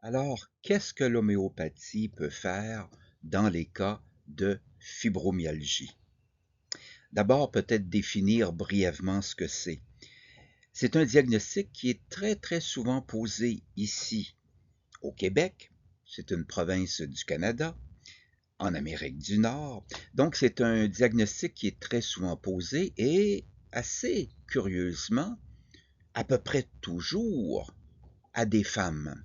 Alors, qu'est-ce que l'homéopathie peut faire dans les cas de fibromyalgie? D'abord, peut-être définir brièvement ce que c'est. C'est un diagnostic qui est très souvent posé ici au Québec. C'est une province du Canada, en Amérique du Nord. Donc, c'est un diagnostic qui est très souvent posé et, assez curieusement, à peu près toujours à des femmes.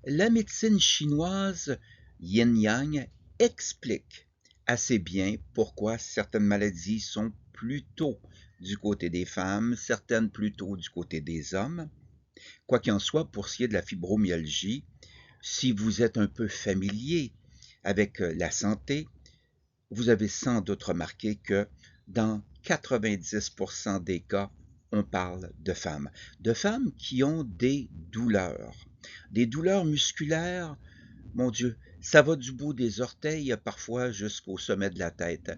La médecine chinoise yin-yang explique assez bien pourquoi certaines maladies sont plutôt du côté des femmes, certaines plutôt du côté des hommes. Quoi qu'il en soit, pour ce qui est de la fibromyalgie, si vous êtes un peu familier avec la santé, vous avez sans doute remarqué que dans 90% des cas, on parle de femmes qui ont des douleurs musculaires. Mon Dieu, ça va du bout des orteils parfois jusqu'au sommet de la tête.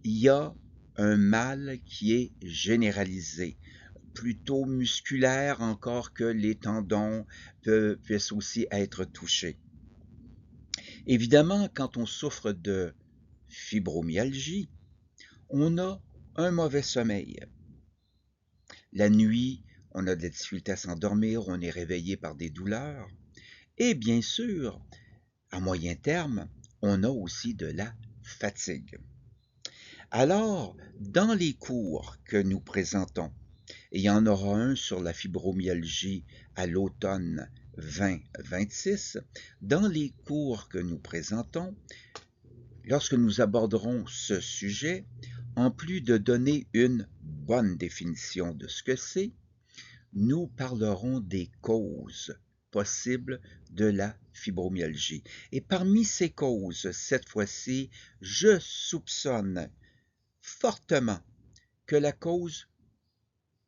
Il y a un mal qui est généralisé, plutôt musculaire encore que les tendons puissent aussi être touchés. Évidemment, quand on souffre de fibromyalgie, on a un mauvais sommeil. La nuit, on a de la difficulté à s'endormir, on est réveillé par des douleurs. Et bien sûr, à moyen terme, on a aussi de la fatigue. Alors, dans les cours que nous présentons, et il y en aura un sur la fibromyalgie à l'automne 2026, dans les cours que nous présentons, lorsque nous aborderons ce sujet, en plus de donner une bonne définition de ce que c'est, nous parlerons des causes possibles de la fibromyalgie. Et parmi ces causes, cette fois-ci, je soupçonne fortement que la cause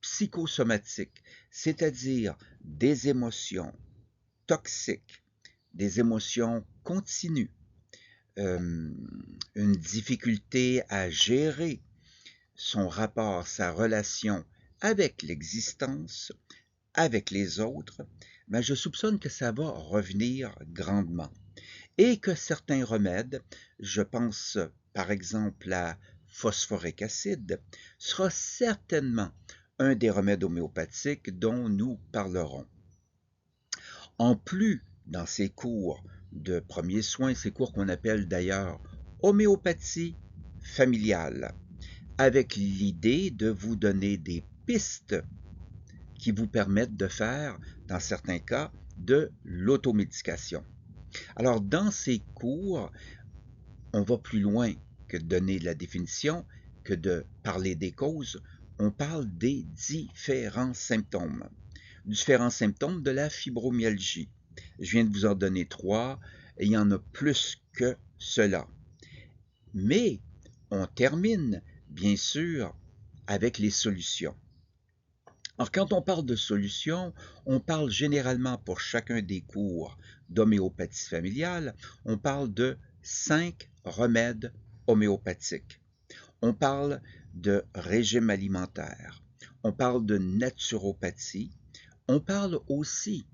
psychosomatique, c'est-à-dire des émotions toxiques, des émotions continues, une difficulté à gérer son rapport, sa relation avec l'existence, avec les autres, mais je soupçonne que ça va revenir grandement et que certains remèdes, je pense par exemple à phosphoric acide, sera certainement un des remèdes homéopathiques dont nous parlerons. En plus, dans ces cours de premiers soins, ces cours qu'on appelle d'ailleurs homéopathie familiale, avec l'idée de vous donner des pistes qui vous permettent de faire, dans certains cas, de l'automédication. Alors, dans ces cours, on va plus loin que de donner la définition, que de parler des causes. On parle des différents symptômes de la fibromyalgie. Je viens de vous en donner 3, et il y en a plus que cela. Mais on termine, bien sûr, avec les solutions. Alors, quand on parle de solutions, on parle généralement pour chacun des cours d'homéopathie familiale, on parle de 5 remèdes homéopathiques. On parle de régime alimentaire, on parle de naturopathie, on parle aussi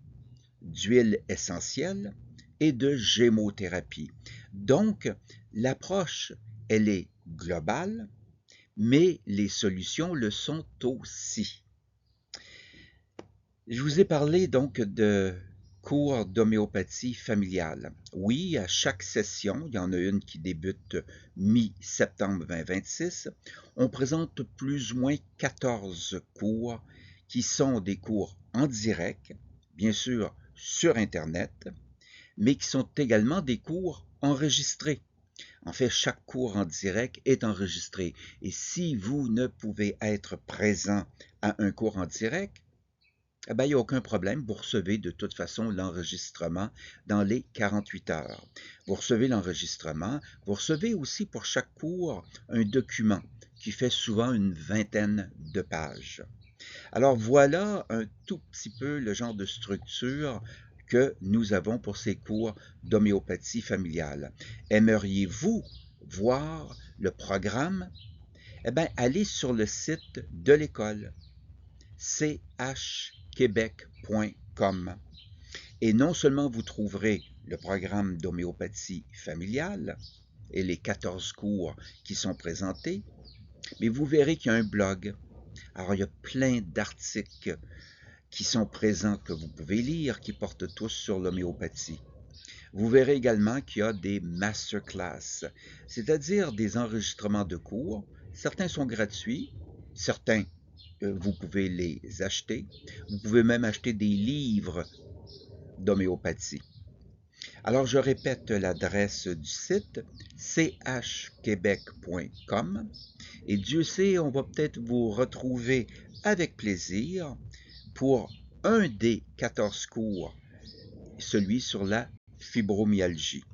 d'huile essentielle et de gémothérapie. Donc, l'approche, elle est globale, mais les solutions le sont aussi. Je vous ai parlé donc de cours d'homéopathie familiale. Oui, à chaque session, il y en a une qui débute mi-septembre 2026, on présente plus ou moins 14 cours qui sont des cours en direct, bien sûr sur Internet, mais qui sont également des cours enregistrés. En fait, chaque cours en direct est enregistré. Et si vous ne pouvez être présent à un cours en direct, eh bien, il n'y a aucun problème. Vous recevez de toute façon l'enregistrement dans les 48 heures. Vous recevez l'enregistrement. Vous recevez aussi pour chaque cours un document qui fait souvent une vingtaine de pages. Alors voilà un tout petit peu le genre de structure que nous avons pour ces cours d'homéopathie familiale. Aimeriez-vous voir le programme? Eh bien, allez sur le site de l'école, chquebec.com, Et non seulement vous trouverez le programme d'homéopathie familiale et les 14 cours qui sont présentés, mais vous verrez qu'il y a un blog. Alors, il y a plein d'articles qui sont présents que vous pouvez lire, qui portent tous sur l'homéopathie. Vous verrez également qu'il y a des masterclass, c'est-à-dire des enregistrements de cours. Certains sont gratuits, certains, vous pouvez les acheter. Vous pouvez même acheter des livres d'homéopathie. Alors, je répète l'adresse du site chquebec.com et Dieu sait, on va peut-être vous retrouver avec plaisir pour un des 14 cours, celui sur la fibromyalgie.